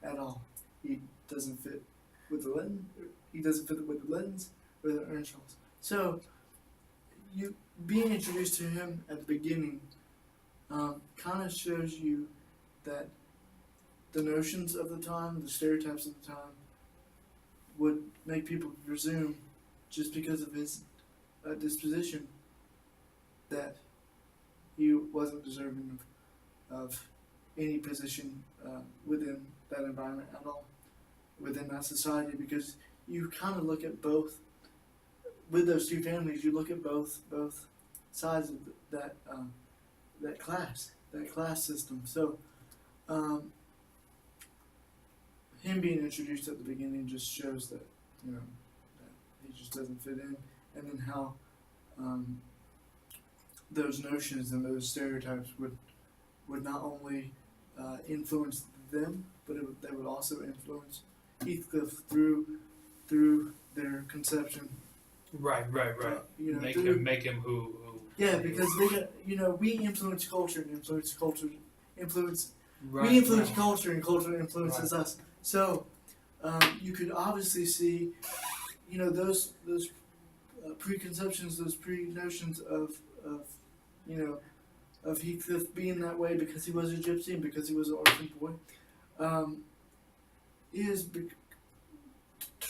at all. He doesn't fit with the Linton. He doesn't fit with the Lintons or the Earnshaws. So you being introduced to him at the beginning kind of shows you that the notions of the time, the stereotypes of the time, would make people presume, just because of his disposition, that he wasn't deserving of any position within that environment at all, within that society, because you kind of look at both, with those two families, you look at both sides of that class system. So him being introduced at the beginning just shows that, that he just doesn't fit in, and then how those notions and those stereotypes would not only influence them, but they would also influence Heathcliff through their conception. Right. Make him who. Yeah, because we influence culture and influence. Right, We influence right. culture and culture influences us. So you could obviously see, those preconceptions, those pre-notions of Heathcliff being that way because he was a gypsy and because he was an orphan boy,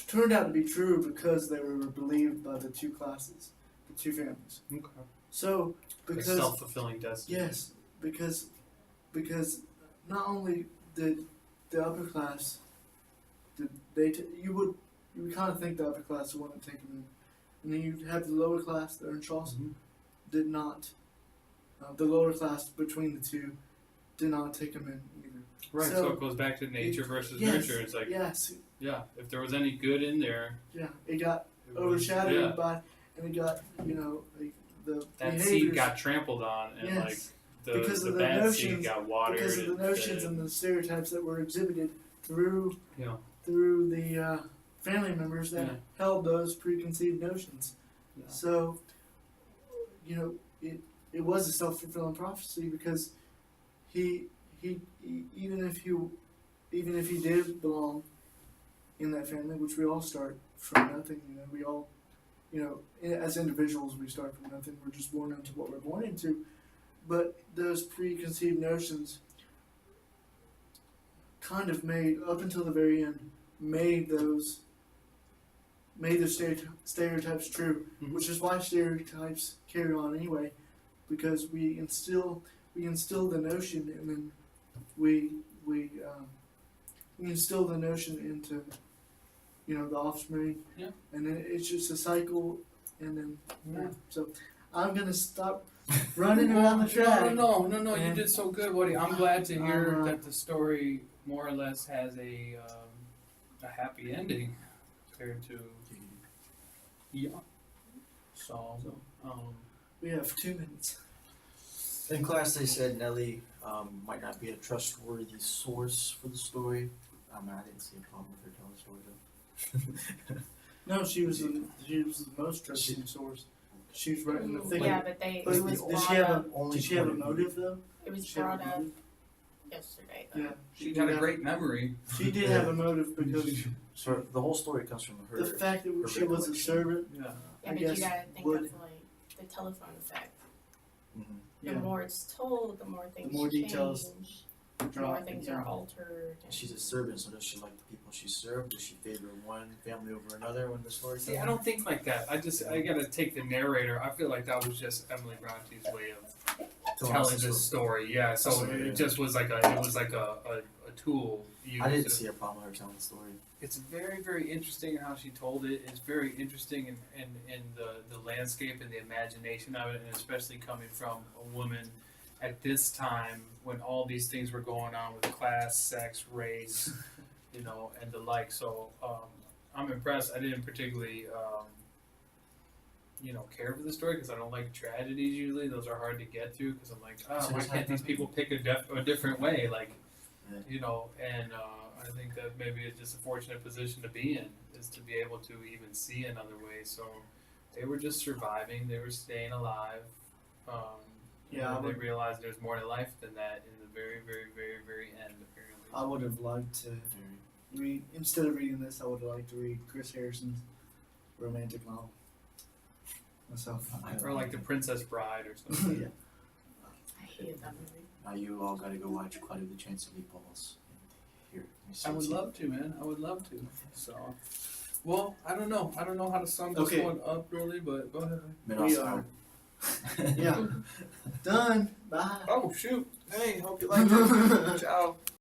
turned out to be true because they were believed by the two classes, the two families. Okay. So A because self-fulfilling destiny. yes, because not only did the upper class, you would kind of think the upper class wouldn't take him in, and then you have the lower class, the Earnshaws, Mhm. did not. The lower class between the two did not take him in either. Right. So So it goes back to nature versus yes, nurture. It's like, yes, yeah, if there was any good in there, yeah, it got it was, overshadowed yeah, by, and it got the that behaviors. seed got trampled on, and Yes. like Because the of the bad seed notions- got watered. because of the notions and the stereotypes that were exhibited through Yeah. the family members that Yeah. held those preconceived notions. Yeah. So, it was a self-fulfilling prophecy because he even if he did belong in that family, which we all start from nothing. We all, as individuals, we start from nothing. We're just born into what we're born into. But those preconceived notions kind of made, up until the very end, made those stereotypes true, Mhm. which is why stereotypes carry on anyway, because we instill the notion, and then we instill the notion into the offspring, Yeah. and then it's just a cycle, and then Yeah. so I'm gonna stop running around the track. No, you And- did so good, Woody. I'm glad to hear I'm, that the story more or less has a happy ending compared to yeah. So We have 2 minutes. In class, they said Nellie might not be a trustworthy source for the story. I didn't see a problem with her telling the story though. No, she was the most trusting source. She was right in the thick. Yeah, but it But was did brought she have up. Only Did she have a point of view. motive though? It was Did she have a brought up motive? yesterday. Yeah, she got a great memory. She did have a motive because So the whole story comes from her. the fact that her she was a recollection. servant. Yeah. Yeah, I but guess you gotta think would- of like the telephone effect. Mhm. The Yeah, more it's told, the more things more details change. The more drop, things yeah. are altered. and- She's a servant, so does she like the people she served? Does she favor one family over another when the story See, tells? I don't think like that. I gotta take the narrator. I feel like that was just Emily Bronte's way of telling this story. Yeah, so That's what it it is. just was like a tool used. I didn't see a problem with her telling the story. It's very, very interesting how she told it. It's very interesting in the landscape and the imagination of it, and especially coming from a woman at this time when all these things were going on with class, sex, race, and the like. So I'm impressed. I didn't particularly, care for the story because I don't like tragedies usually. Those are hard to get through because I'm like, So why it's can't not- these people pick a different way? Like, Yeah. and I think that maybe it's just a fortunate position to be in, is to be able to even see another way. So they were just surviving, they were staying alive. Yeah, I They would- realized there's more to life than that in the very, very, very, very end, apparently. I would have liked to read, instead of reading this, I would have liked to read Chris Harrison's romantic novel. myself. Or like The Princess Bride or something. Yeah. I hated that movie. Now you all gotta go watch Cloudy with a Chance of Meatballs. Here, I would love to, man. I would love to. So, well, I don't know. I don't know how to sum this Okay. one up really, but go ahead. Menos We are- out. Yeah. Done. Bye. Oh shoot! Hey, hope you liked it. Ciao.